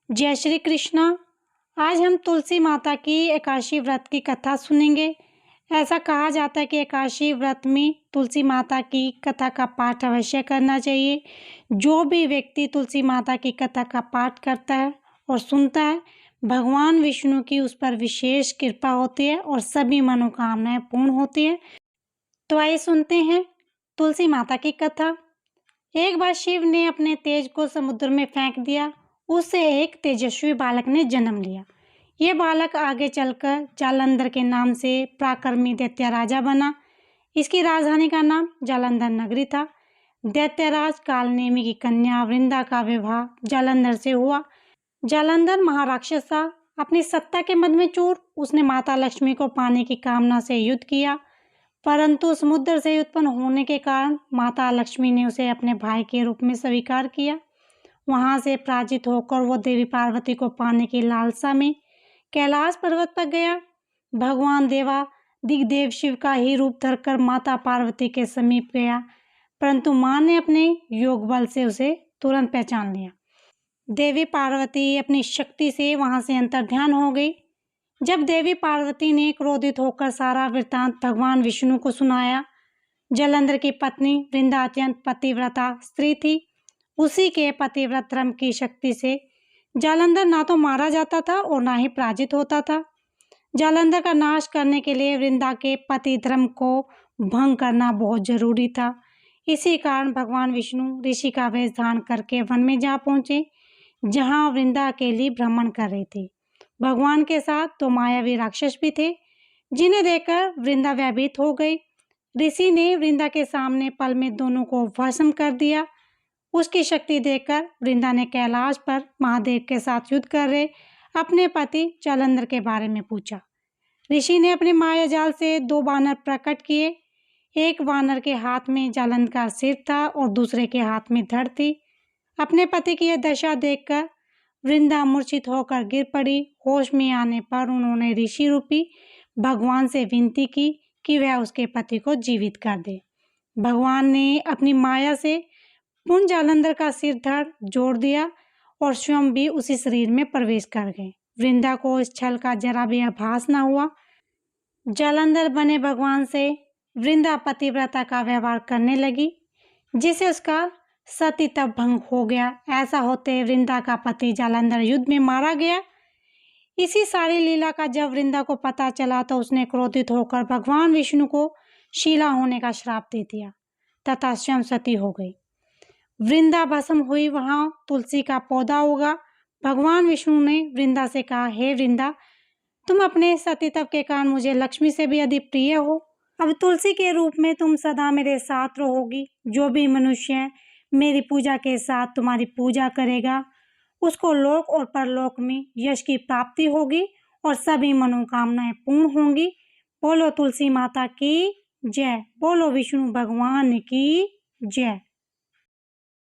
जय श्री कृष्णा। आज हम तुलसी माता की एकादशी व्रत की कथा सुनेंगे। ऐसा कहा जाता है कि एकादशी व्रत में तुलसी माता की कथा का पाठ अवश्य करना चाहिए। जो भी व्यक्ति तुलसी माता की कथा का पाठ करता है और सुनता है, भगवान विष्णु की उस पर विशेष कृपा होती है और सभी मनोकामनाएं पूर्ण होती हैं। तो आइए सुनते हैं तुलसी माता की कथा। एक बार शिव ने अपने तेज को समुद्र में फेंक दिया। उससे एक तेजस्वी बालक ने जन्म लिया। यह बालक आगे चलकर जालंधर के नाम से पराक्रमी दैत्य राजा बना। इसकी राजधानी का नाम जालंधर नगरी था। दैत्यराज कालनेमी की कन्या वृंदा का विवाह जालंधर से हुआ। जालंधर महाराक्षस था। अपनी सत्ता के मद में चूर उसने माता लक्ष्मी को पाने की कामना से युद्ध किया, परंतु समुद्र से उत्पन्न होने के कारण माता लक्ष्मी ने उसे अपने भाई के रूप में स्वीकार किया। वहां से पराजित होकर वो देवी पार्वती को पाने की लालसा में कैलाश पर्वत पर गया। भगवान दिग्देव शिव का ही रूप धरकर माता पार्वती के समीप गया, परंतु मां ने अपने योग बल से उसे तुरंत पहचान लिया। देवी पार्वती अपनी शक्ति से वहां से अंतर्ध्यान हो गई। जब देवी पार्वती ने क्रोधित होकर सारा वृत्तांत भगवान विष्णु को सुनाया। जालंधर की पत्नी वृंदा अत्यंत पतिव्रता स्त्री थी। उसी के पतिव्रत धर्म की शक्ति से जालंधर ना तो मारा जाता था और ना ही पराजित होता था। जालंधर का नाश करने के लिए वृंदा के पति धर्म को भंग करना बहुत जरूरी था। इसी कारण भगवान विष्णु ऋषि का वेश धारण करके वन में जा पहुंचे, जहां वृंदा अकेली भ्रमण कर रही थी। भगवान के साथ दो मायावी राक्षस भी थे, जिन्हें देखकर वृंदा भयभीत हो गई। ऋषि ने वृंदा के सामने पल में दोनों को भस्म कर दिया। उसकी शक्ति देखकर वृंदा ने कैलाश पर महादेव के साथ युद्ध कर रहे अपने पति जालंधर के बारे में पूछा। ऋषि ने अपने माया जाल से दो वानर प्रकट किए। एक वानर के हाथ में जालंधर का सिर था और दूसरे के हाथ में धड़ थी। अपने पति की यह दशा देखकर वृंदा मूर्छित होकर गिर पड़ी। होश में आने पर उन्होंने ऋषि रूपी भगवान से विनती की कि वह उसके पति को जीवित कर दे। भगवान ने अपनी माया से पुनः जालंधर का सिर धड़ जोड़ दिया और स्वयं भी उसी शरीर में प्रवेश कर गए। वृंदा को इस छल का जरा भी आभास न हुआ। जालंधर बने भगवान से वृंदा पतिव्रता का व्यवहार करने लगी, जिसे उसका सती तब भंग हो गया। ऐसा होते वृंदा का पति जालंधर युद्ध में मारा गया। इसी सारी लीला का जब वृंदा को पता चला तो उसने क्रोधित होकर भगवान विष्णु को शीला होने का श्राप दे दिया तथा स्वयं सती हो गई। वृंदा भस्म हुई, वहां तुलसी का पौधा उगा। भगवान विष्णु ने वृंदा से कहा, हे वृंदा, तुम अपने सतीत्व के कारण मुझे लक्ष्मी से भी अधिक प्रिय हो। अब तुलसी के रूप में तुम सदा मेरे साथ रहोगी। जो भी मनुष्य मेरी पूजा के साथ तुम्हारी पूजा करेगा, उसको लोक और परलोक में यश की प्राप्ति होगी और सभी मनोकामनाएं पूर्ण होंगी। बोलो तुलसी माता की जय। बोलो विष्णु भगवान की जय।